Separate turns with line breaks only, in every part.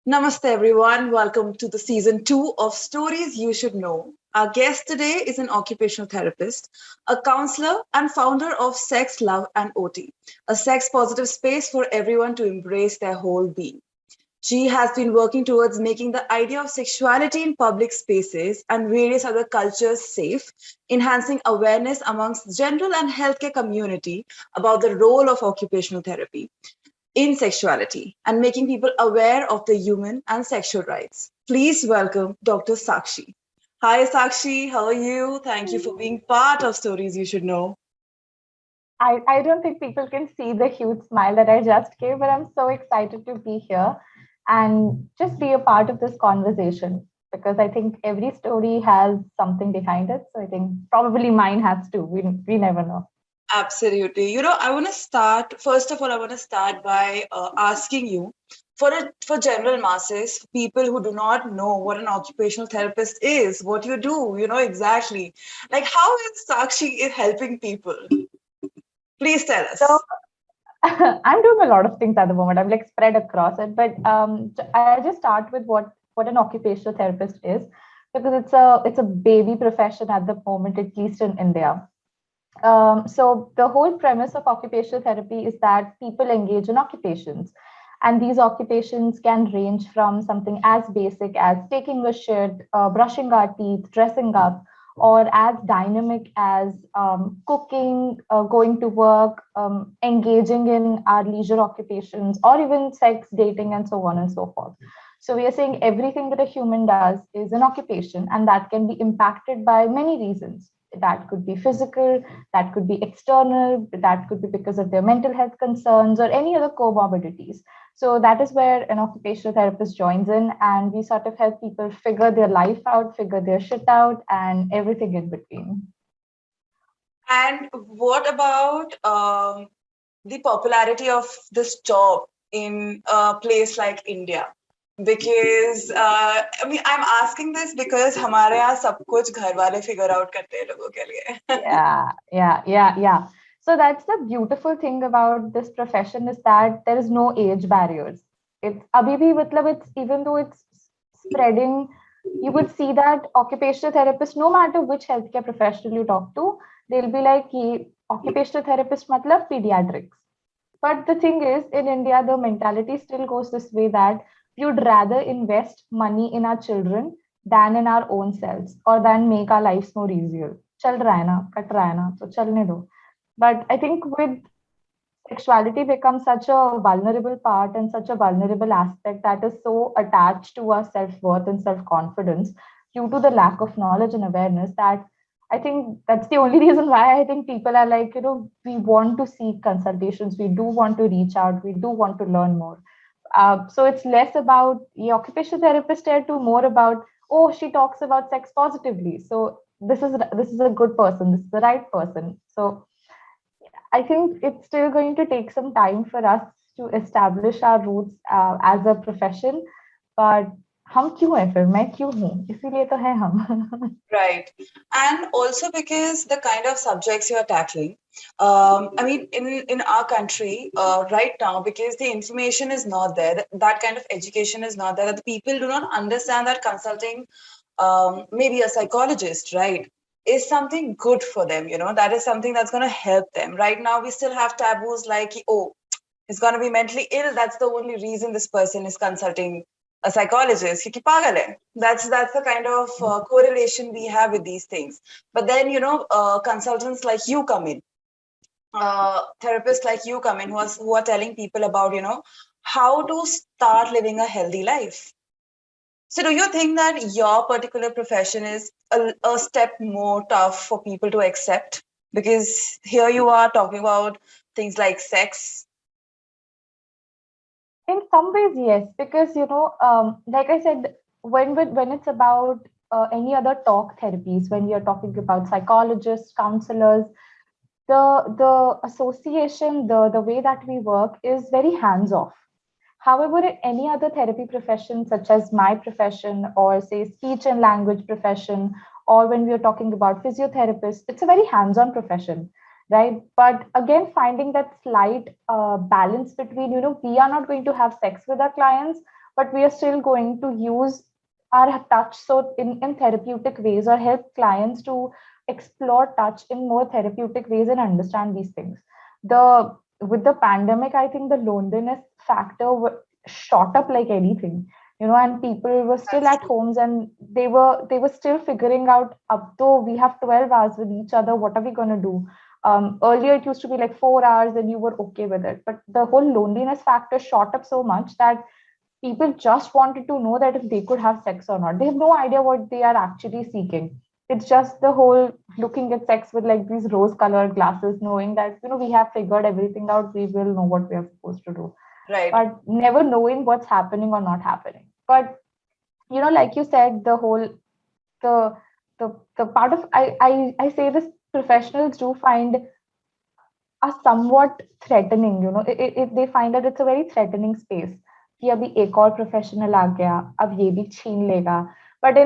Namaste, everyone. Welcome to the season two of Stories You Should Know. Our guest today is an occupational therapist, a counselor, and founder of Sex, Love, and OT, a sex positive space for everyone to embrace their whole being. She has been working towards making the idea of sexuality in public spaces and various other cultures safe, enhancing awareness amongst general and healthcare community about the role of occupational therapy in sexuality and making people aware of the human and sexual rights. Please welcome Dr. Sakshi. Hi, Sakshi. How are you? Thank you for being part of Stories You Should Know.
I don't think people can see the huge smile that I just gave, but I'm so excited to be here and just be a part of this conversation because I think every story has something behind it. So I think probably mine has too. We never know.
Absolutely. I want to start, first of all, I want to start by asking you for general masses, people who do not know what an occupational therapist is, what you do, exactly. Like, how is Sakshi helping people? Please tell
So
us.
I'm doing a lot of things at the moment. I'm like spread across it, but I'll just start with what an occupational therapist is because it's a baby profession at the moment, at least in India. So the whole premise of occupational therapy is that people engage in occupations, and these occupations can range from something as basic as taking a shit, brushing our teeth, dressing up, or as dynamic as cooking, going to work, engaging in our leisure occupations, or even sex, dating, and so on and so forth. So we are saying everything that a human does is an occupation, and that can be impacted by many reasons. That could be physical, that could be external, that could be because of their mental health concerns or any other comorbidities. So that is where an occupational therapist joins in, and we sort of help people figure their life out, figure their shit out, and everything in between.
And what about the popularity of this job in a place like India? Because I'm asking this because हमारे यहाँ सब कुछ घर वाले figure out करते हैं लोगों के लिए.
Yeah. So that's the beautiful thing about this profession is that there is no age barriers. It's abhi bhi, matlab it's even though it's spreading, you would see that occupational therapists, no matter which healthcare professional you talk to, they'll be like, "Ye occupational therapist matlab pediatrics." But the thing is, in India, the mentality still goes this way that you'd rather invest money in our children than in our own selves or than make our lives more easier. चल रहा है ना, cut रहा है ना, तो चलने दो. But I think with sexuality becomes such a vulnerable part and such a vulnerable aspect that is so attached to our self-worth and self-confidence due to the lack of knowledge and awareness that I think that's the only reason why I think people are like, we want to seek consultations, we do want to reach out, we do want to learn more. So it's less about the occupational therapist here to more about, oh, she talks about sex positively. So this is a good person, this is the right person. So I think it's still going to take some time for us to establish our roots as a profession. But हम क्यों हैं फिर मैं क्यों हूँ इसीलिए तो है हम.
Right. And also because the kind of subjects you are tackling, I mean, in our country right now, because the information is not there, that kind of education is not there, that the people do not understand that consulting, maybe a psychologist, right, is something good for them, that is something that's going to help them. Right now, we still have taboos like, oh, he's going to be mentally ill. That's the only reason this person is consulting a psychologist. क्योंकि पागल है. That's the kind of correlation we have with these things. But then consultants like you come in, therapists like you come in who are telling people about how to start living a healthy life. So do you think that your particular profession is a step more tough for people to accept? Because here you are talking about things like sex.
In some ways, yes, because like I said, when it's about any other talk therapies, when you're talking about psychologists, counselors, the association, the way that we work is very hands off. However, in any other therapy profession, such as my profession, or say speech and language profession, or when we are talking about physiotherapists, it's a very hands-on profession, right? But again, finding that slight balance between, we are not going to have sex with our clients, but we are still going to use our touch so in therapeutic ways, or help clients to explore touch in more therapeutic ways and understand these things. The With the pandemic, I think the loneliness factor shot up like anything, and people were still
That's
at
true.
homes, and they were still figuring out, up though we have 12 hours with each other, what are we going to do? Earlier it used to be like 4 hours and you were okay with it, but the whole loneliness factor shot up so much that people just wanted to know that if they could have sex or not. They have no idea what they are actually seeking. It's just the whole looking at sex with like these rose colored glasses, knowing that, we have figured everything out, we will know what we are supposed to do,
Right.
but never knowing what's happening or not happening. But, like you said, the, the part of, I say this, professionals do find are somewhat threatening. They find that it's a very threatening space कि अभी एक और professional आ गया, अब ये भी छीन लेगा. But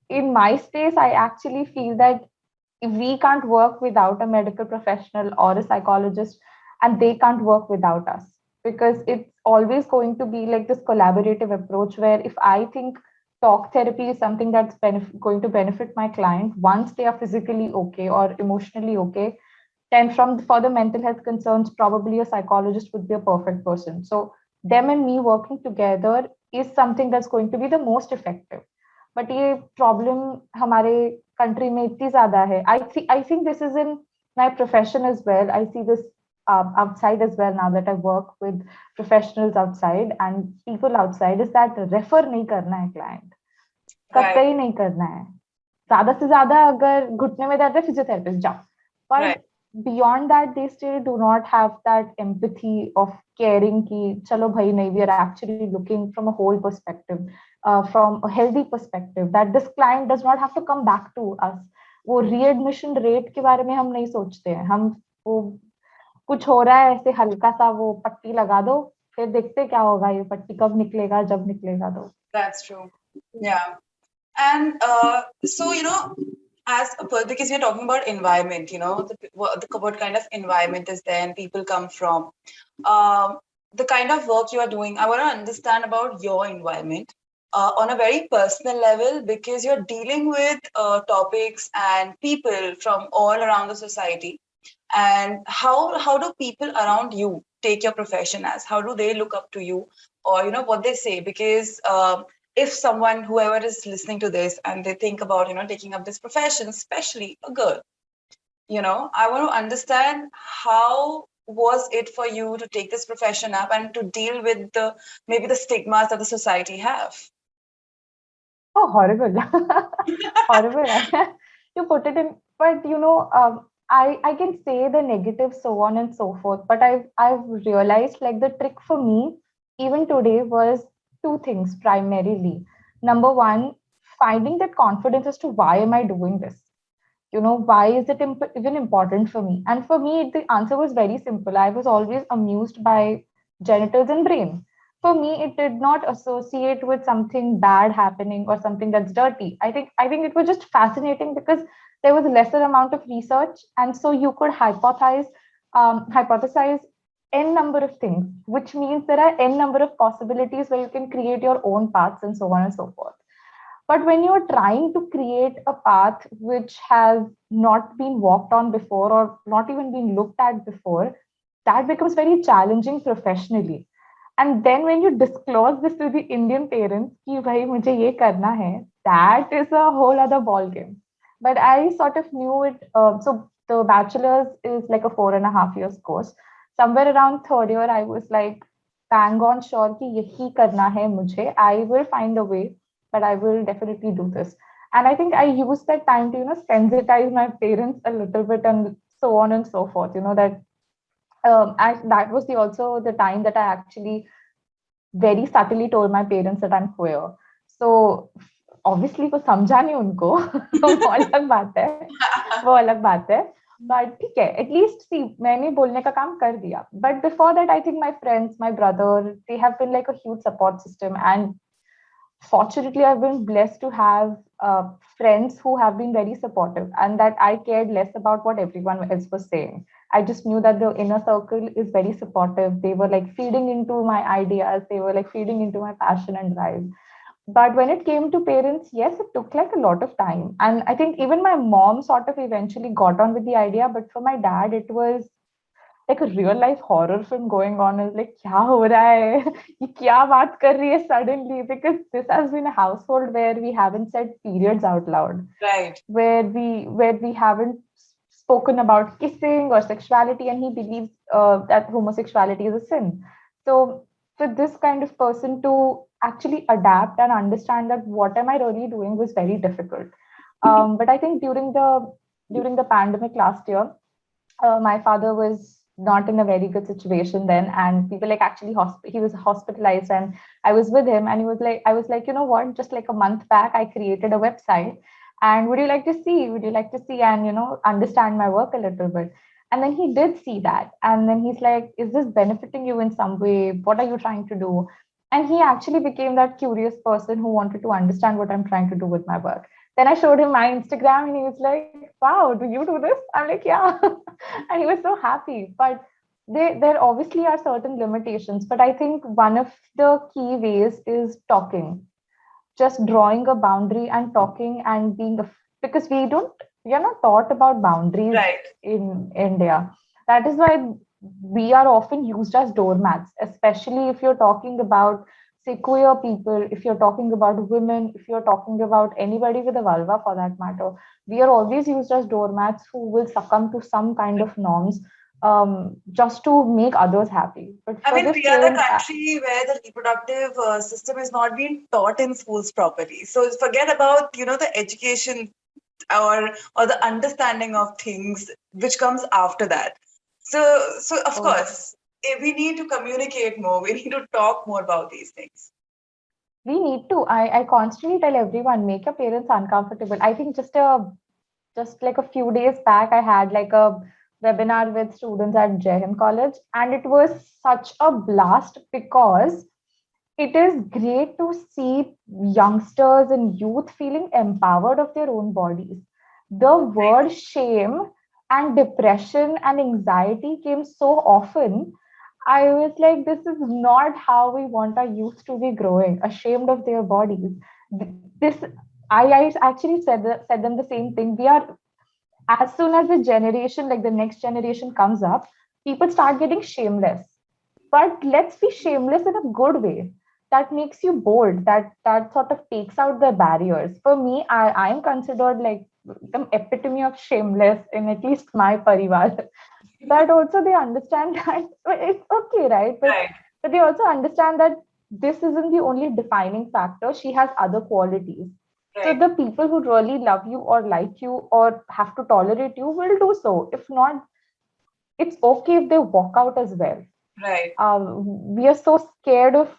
in my space, I actually feel that we can't work without a medical professional or a psychologist, and they can't work without us, because it's always going to be like this collaborative approach where if I think talk therapy is something that's going to benefit my client once they are physically okay or emotionally okay, then from for the mental health concerns, probably a psychologist would be a perfect person. So them and me working together is something that's going to be the most effective. But ये problem हमारे country में इतनी ज़्यादा है. I think this is in my profession as well. I see this outside as well now that I work with professionals outside and people outside, is that refer नहीं करना है client.
Right.
कतई नहीं करना है. ज्यादा से ज्यादा अगर घुटने में दर्द है, फिजियोथेरेपिस्ट जाओ.
Right.
But beyond that, they still do not have that empathy of caring ki chalo bhai nahi, we are actually looking from a whole perspective, from a healthy perspective, that this client does not have to come back to us. वो readmission rate के बारे में हम नहीं सोचते हैं. हम वो कुछ हो रहा है ऐसे हल्का सा वो पट्टी लगा दो, फिर देखते क्या होगा, ये पट्टी कब निकलेगा, जब निकलेगा तो.
That's true. Yeah. And so, as a because we're talking about environment, what kind of environment is there and people come from. Um, the kind of work you are doing, I want to understand about your environment on a very personal level, because you're dealing with topics and people from all around the society. And how do people around you take your profession as? How do they look up to you, or what they say? Because if someone, whoever is listening to this, and they think about taking up this profession, especially a girl, I want to understand how was it for you to take this profession up and to deal with the maybe the stigmas that the society have.
Oh, horrible. Horrible. You put it in, but I can say the negative, so on and so forth. But I've realized like the trick for me, even today, was two things primarily. Number one, finding that confidence as to why am I doing this? Why is it even important for me? And for me, the answer was very simple. I was always amused by genitals and brain. For me, it did not associate with something bad happening or something that's dirty. I think it was just fascinating because there was a lesser amount of research, and so you could hypothesize n number of things, which means there are n number of possibilities where you can create your own paths and so on and so forth. But when you're trying to create a path which has not been walked on before or not even been looked at before, that becomes very challenging professionally. And then when you disclose this to the Indian parents, कि भाई मुझे ये करना है, that is a whole other ball game. But I sort of knew it. So the bachelor's is like a 4.5 years course. Somewhere around third year, I was like, bang on sure कि यही करना है मुझे. I will find a way, but I will definitely do this. And I think I used that time to, sensitize my parents a little bit and so on and so forth. That that was also the time that I actually very subtly told my parents that I'm queer. So obviously वो समझा नहीं उनको वो अलग बात है वो अलग बात है but ठीक है at least see मैंने बोलने का काम कर दिया. But before that I think my friends, my brother, they have been like a huge support system. And fortunately, I've been blessed to have friends who have been very supportive, and that I cared less about what everyone else was saying. I just knew that the inner circle is very supportive. They were like feeding into my ideas, they were like feeding into my passion and drive. But when it came to parents, yes, it took like a lot of time. And I think even my mom sort of eventually got on with the idea. But for my dad, it was like a real life horror film going on. Is like, क्या हो रहा है? ये क्या बात कर रही है suddenly? Because this has been a household where we haven't said periods out loud,
Right.
where we haven't spoken about kissing or sexuality, and he believes that homosexuality is a sin. So for this kind of person to actually adapt and understand that what am I really doing was very difficult. But I think during the pandemic last year, my father was not in a very good situation then, and we were like actually he was hospitalized, and I was with him, and he was like, I was like, you know what, just like a month back I created a website, and would you like to see and understand my work a little bit. And then he did see that, and then he's like, is this benefiting you in some way? What are you trying to do? And he actually became that curious person who wanted to understand what I'm trying to do with my work. Then I showed him my Instagram, and he was like, wow, do you do this? I'm like, yeah. And he was so happy. But there obviously are certain limitations. But I think one of the key ways is talking, just drawing a boundary and talking and because we are not taught about boundaries
Right.
in India. That is why we are often used as doormats, especially if you're talking about, say, queer people, if you're talking about women, if you're talking about anybody with a vulva for that matter. We are always used as doormats who will succumb to some kind of norms, just to make others happy. But
I
for
mean,
this
we are the
change,
country where the reproductive system is not being taught in schools properly. So forget about, the education or the understanding of things which comes after that. So of
oh,
course, we need to communicate more. We need to talk more about these things.
we need to. I constantly tell everyone, make your parents uncomfortable. I think just like a few days back, I had like a webinar with students at Jai College, and it was such a blast because it is great to see youngsters and youth feeling empowered of their own bodies. The word shame and depression and anxiety came so often. I was like, this is not how we want our youth to be growing, ashamed of their bodies. This, I actually said them the same thing. We are, as soon as the generation, like the next generation comes up, people start getting shameless. But let's be shameless in a good way that makes you bold, that sort of takes out the barriers. For me, I am considered like the epitome of shameless in at least my parivar. That also they understand that it's okay, right?
Right,
But they also understand that this isn't the only defining factor. She has other qualities. So
right,
the people who really love you or like you or have to tolerate you will do so. If not, it's okay if they walk out as well.
right,
We are so scared of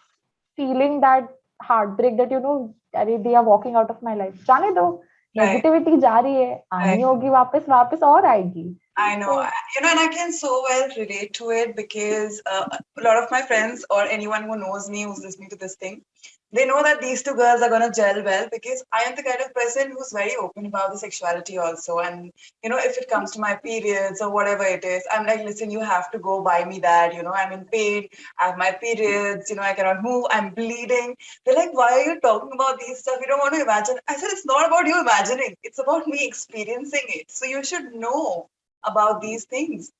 feeling that heartbreak that अरे they are walking out of my life. जाने दो,
right,
negativity जा रही है,
right.
आनी होगी वापस वापस और आएगी.
I know,
So
and I can so well relate to it because a lot of my friends or anyone who knows me who's listening to this thing, they know that these two girls are gonna gel well because I am the kind of person who's very open about the sexuality also. And if it comes to my periods or whatever it is, I'm like, listen, you have to go buy me that. I'm in pain, I have my periods. I cannot move, I'm bleeding. They're like, why are you talking about these stuff? You don't want to imagine. I said, it's not about you imagining. It's about me experiencing it. So you should know about these things,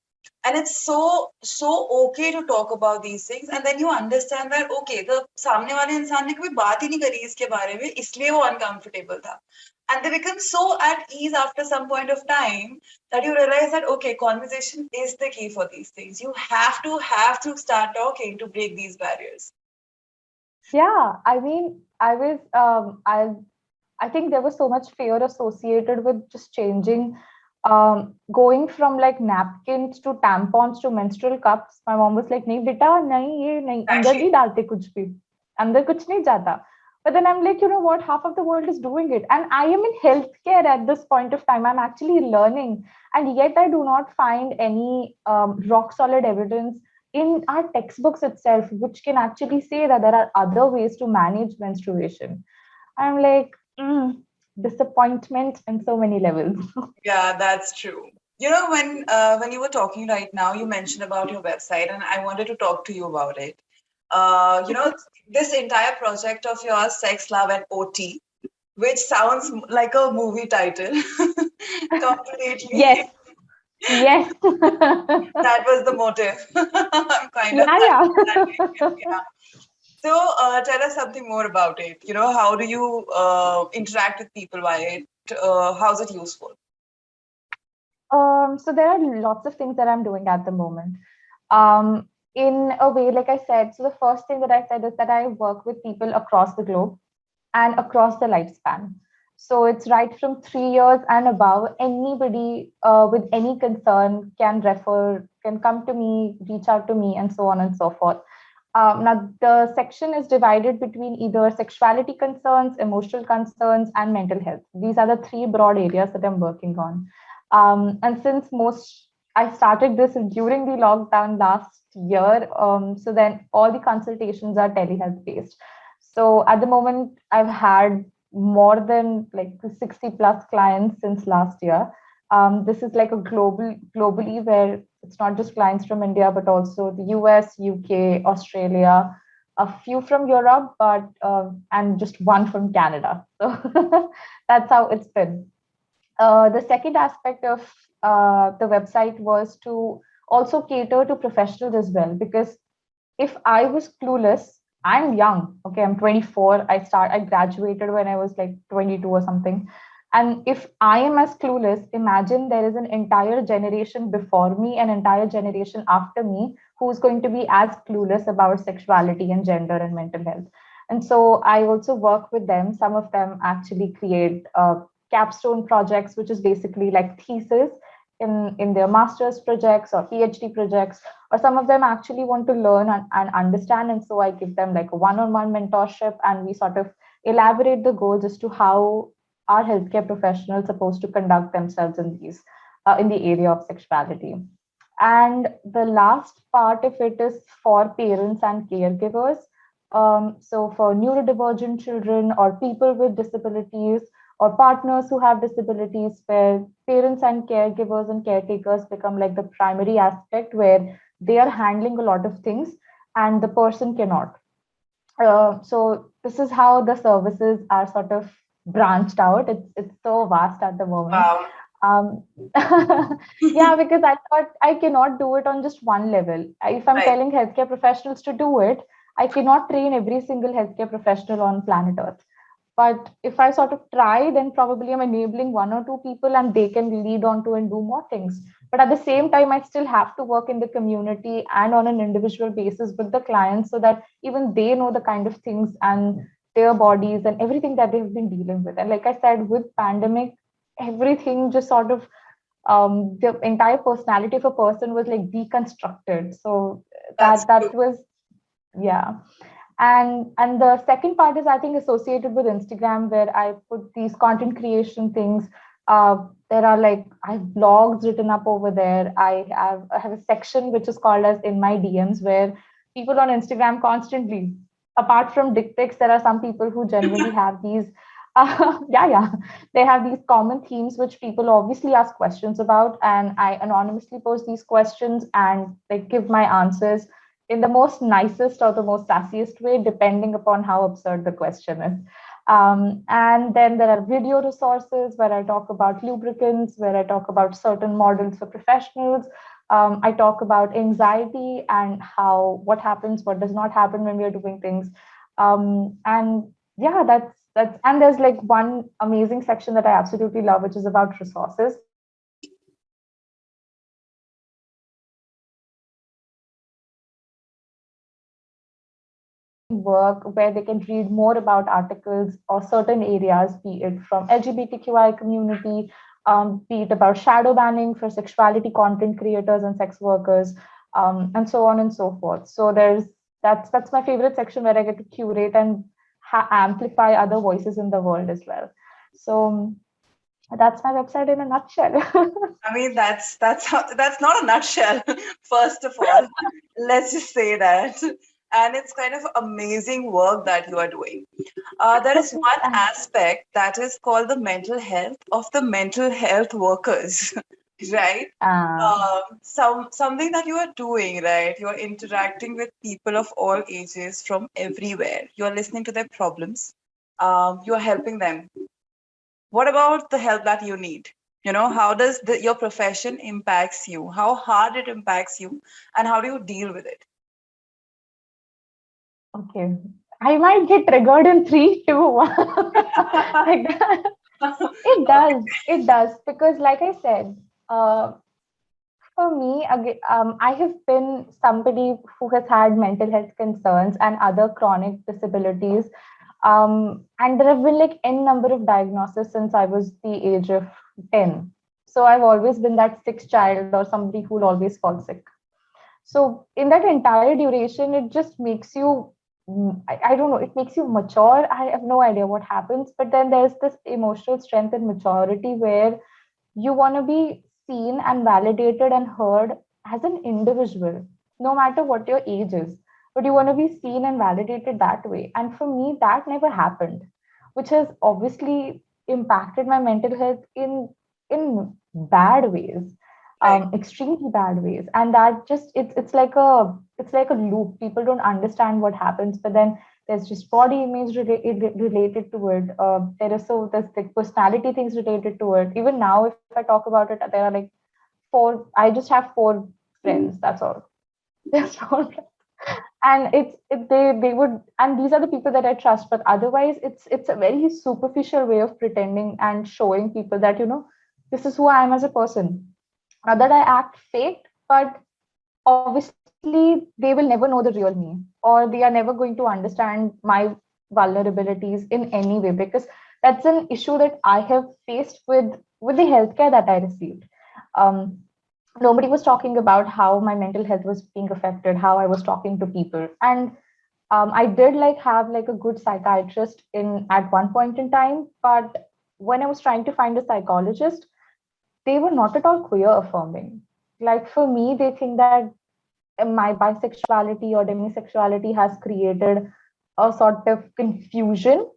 and it's so okay to talk about these things, and then you understand that okay, the सामने वाले इंसान ने कभी बात ही नहीं करी इसके बारे में, इसलिए वो uncomfortable था. And they become so at ease after some point of time that you realize that okay, conversation is the key for these things. You have to start talking to break these barriers.
yeah, I mean, I think there was so much fear associated with just changing, going from like napkins to tampons to menstrual cups. My mom was like, "नहीं बेटा, नहीं ये नहीं अंदर
Exactly.
नहीं डालते कुछ भी, अंदर कुछ नहीं जाता." But then I'm like, you know what? Half of the world is doing it, and I am in healthcare at this point of time. I'm actually learning, and yet I do not find any rock solid evidence in our textbooks itself, which can actually say that there are other ways to manage menstruation. I'm like, disappointment in so many levels.
Yeah, that's true. When you were talking right now, you mentioned about your website, and I wanted to talk to you about it. This entire project of yours, Sex, Love, and OT, which sounds like a movie title,
Yes,
completely.
yes.
That was the motive. I'm kind of
Yeah,
that.
yeah.
Yeah. So, tell us something more about it. How do you interact with people via it? How's it useful?
So there are lots of things that I'm doing at the moment. In a way, like I said, so the first thing that I said is that I work with people across the globe and across the lifespan. So it's right from 3 years and above. Anybody with any concern can come to me, reach out to me, and so on and so forth. Now, the section is divided between either sexuality concerns, emotional concerns, and mental health. These are the three broad areas that I'm working on. And since I started this during the lockdown last year, so then all the consultations are telehealth based. So at the moment, I've had more than like 60 plus clients since last year. This is like a globally where it's not just clients from India, but also the US, UK, Australia, a few from Europe, but and just one from Canada. So that's how it's been. The second aspect of the website was to also cater to professionals as well, because if I was clueless, I'm young. Okay, I'm 24. I graduated when I was like 22 or something. And if I am as clueless, imagine there is an entire generation before me, an entire generation after me, who's going to be as clueless about sexuality and gender and mental health. And so I also work with them. Some of them actually create capstone projects, which is basically like thesis in their master's projects or PhD projects, or some of them actually want to learn and understand, and so I give them like a one-on-one mentorship, and we sort of elaborate the goals as to how our healthcare professionals supposed to conduct themselves in these in the area of sexuality. And the last part of it is for parents and caregivers. So for neurodivergent children or people with disabilities or partners who have disabilities, where parents and caregivers and caretakers become like the primary aspect, where they are handling a lot of things and the person cannot. So this is how the services are sort of branched out. It's so vast at the moment.
Wow.
Um, yeah, because I thought I cannot do it on just one level. If I'm
Right.
telling healthcare professionals to do it, I cannot train every single healthcare professional on planet Earth. But if I sort of try, then probably I'm enabling one or two people and they can lead on to and do more things. But at the same time, I still have to work in the community and on an individual basis with the clients, so that even they know the kind of things and their bodies and everything that they've been dealing with. And like I said, with pandemic, everything just sort of the entire personality of a person was like deconstructed. So
That's
that
true.
was, yeah. And the second part is, I think, associated with Instagram, where I put these content creation things. There are like, I have blogs written up over there. I have a section which is called as in my DMs, where people on Instagram constantly, apart from dick pics, there are some people who generally have these yeah, they have these common themes which people obviously ask questions about, and I anonymously post these questions and like give my answers in the most nicest or the most sassiest way, depending upon how absurd the question is. And then there are video resources where I talk about lubricants, where I talk about certain models for professionals. I talk about anxiety and how what happens, what does not happen when we are doing things. And yeah, that's and there's like one amazing section that I absolutely love, which is about resources, work where they can read more about articles or certain areas, be it from LGBTQI community, be it about shadow banning for sexuality content creators and sex workers, and so on and so forth. So that's my favorite section, where I get to curate and amplify other voices in the world as well. So That's my website in a nutshell.
I mean, that's not a nutshell. First of all, let's just say that, and it's kind of amazing work that you are doing. There is one aspect that is called the mental health of the mental health workers, right?
uh,
Something that you are doing, right? You are interacting with people of all ages from everywhere. You are listening to their problems. You are helping them. What about the help that you need? How does your profession impacts you? How hard it impacts you, and how do you deal with it?
okay. I might get triggered in three, two, one. Like that. It does. It does. Because, like I said, uh, for me, again, I have been somebody who has had mental health concerns and other chronic disabilities. And there have been like n number of diagnoses since I was the age of 10. So I've always been that sick child or somebody who'll always fall sick. So in that entire duration, it just makes you, I don't know, it makes you mature. I have no idea what happens. But then there's this emotional strength and maturity where you want to be seen and validated and heard as an individual, no matter what your age is. But you want to be seen and validated that way. And for me, that never happened, which has obviously impacted my mental health in bad ways,
Right.
extremely bad ways. And that just it's like a loop. People don't understand what happens, but then there's just body image related to it. There's the personality things related to it. Even now, if I talk about it, there are like four. I just have four friends. That's all. There's four friends. And they would, and these are the people that I trust. But otherwise, it's a very superficial way of pretending and showing people that this is who I am as a person. Not that I act fake, but obviously they will never know the real me, or they are never going to understand my vulnerabilities in any way, because that's an issue that I have faced with the healthcare that I received. um, Nobody was talking about how my mental health was being affected, how I was talking to people. And I did like have like a good psychiatrist in at one point in time, but when I was trying to find a psychologist, they were not at all queer affirming. Like for me, they think that my bisexuality or demisexuality has created a sort of confusion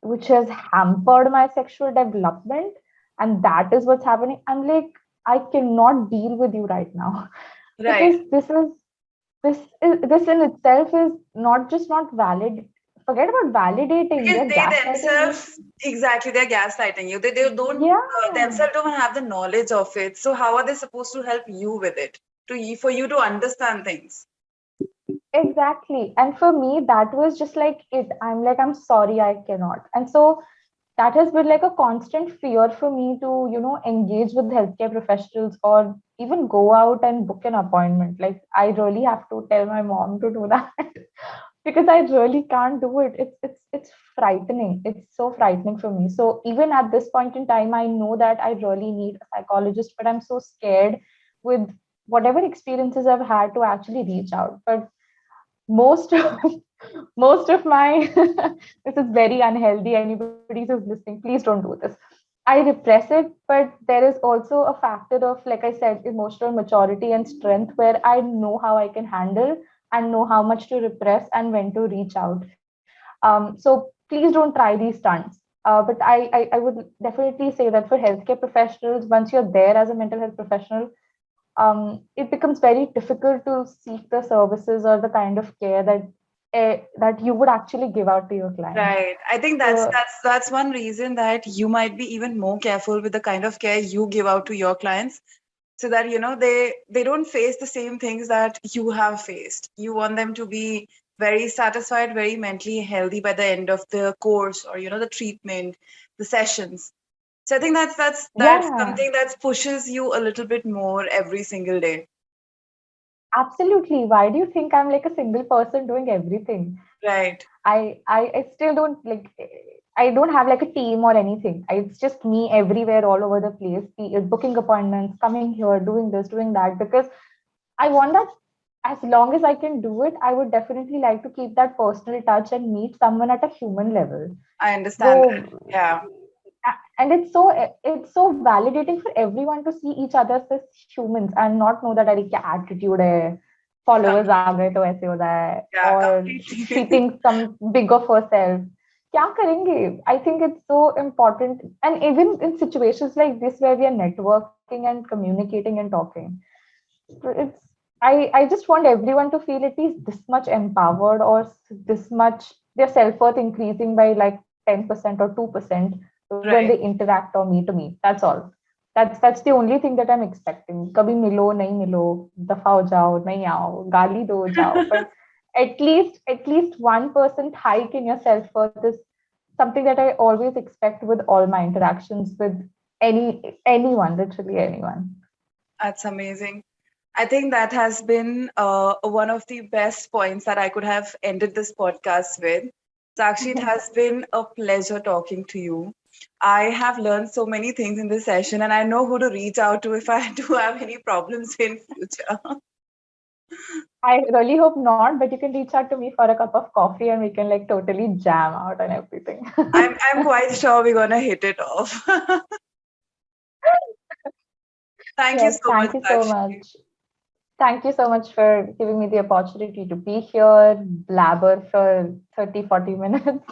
which has hampered my sexual development, and that is what's happening. I'm like, I cannot deal with you right now
Right.
because this in itself is not just not valid. Forget about validating,
Because
they're
they
gaslighting me.
themselves, exactly, they're gaslighting you. They don't
Yeah.
themselves don't have the knowledge of it. So how are they supposed to help you with it? For you to understand things.
Exactly. And for me, that was just like it. I'm like, I'm sorry, I cannot. And so that has been like a constant fear for me to, engage with healthcare professionals or even go out and book an appointment. Like, I really have to tell my mom to do that because I really can't do it. It's frightening. It's so frightening for me. So even at this point in time, I know that I really need a psychologist, but I'm so scared with whatever experiences I've had to actually reach out. But most of most of my this is very unhealthy. Anybody who's listening, please don't do this. I repress it, but there is also a factor of, like I said, emotional maturity and strength where I know how I can handle and know how much to repress and when to reach out. So please don't try these stunts. But I would definitely say that for healthcare professionals, once you're there as a mental health professional, it becomes very difficult to seek the services or the kind of care that you would actually give out to your clients.
Right. I think that's
So
that's that's one reason that you might be even more careful with the kind of care you give out to your clients, so that they don't face the same things that you have faced. You want them to be very satisfied, very mentally healthy by the end of the course, or the treatment, the sessions. So I think that's
yeah,
something that pushes you a little bit more every single day.
absolutely. Why do you think I'm like a single person doing everything?
Right.
I still don't like, I don't have like a team or anything. It's just me everywhere, all over the place, be it booking appointments, coming here, doing this, doing that, because I want that. As long as I can do it, I would definitely like to keep that personal touch and meet someone at a human level.
I understand that.
So
Yeah.
and it's so validating for everyone to see each other as humans and not know that अरे क्या attitude है, followers आ गए तो ऐसे हो रहा है,
Yeah,
or she
completely.
thinks some big of herself. क्या करेंगे? I think it's so important, and even in situations like this where we are networking and communicating and talking, it's I just want everyone to feel at least this much empowered, or this much their self-worth increasing by like 10% or 2% when they
Right.
interact or meet me. That's all. That's the only thing that I'm expecting. कभी मिलो नहीं मिलो, दफा हो जाओ नहीं आओ, गाली दो जाओ, but at least 1% hike in your self-worth is something that I always expect with all my interactions with anyone, literally anyone.
That's amazing. I think that has been one of the best points that I could have ended this podcast with. Sakshi, it has been a pleasure talking to you. I have learned so many things in this session, and I know who to reach out to if I do have any problems in future.
I really hope not, but you can reach out to me for a cup of coffee and we can like totally jam out and everything.
I'm quite sure we're gonna hit it off. Thank you
Yes,
so much,
thank you so
Sakshi.
much. Thank you so much for giving me the opportunity to be here, blabber for 30, 40 minutes,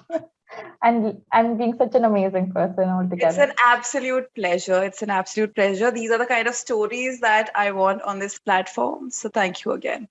and being such an amazing person
It's
altogether.
an absolute pleasure. It's an absolute pleasure. These are the kind of stories that I want on this platform. So thank you again.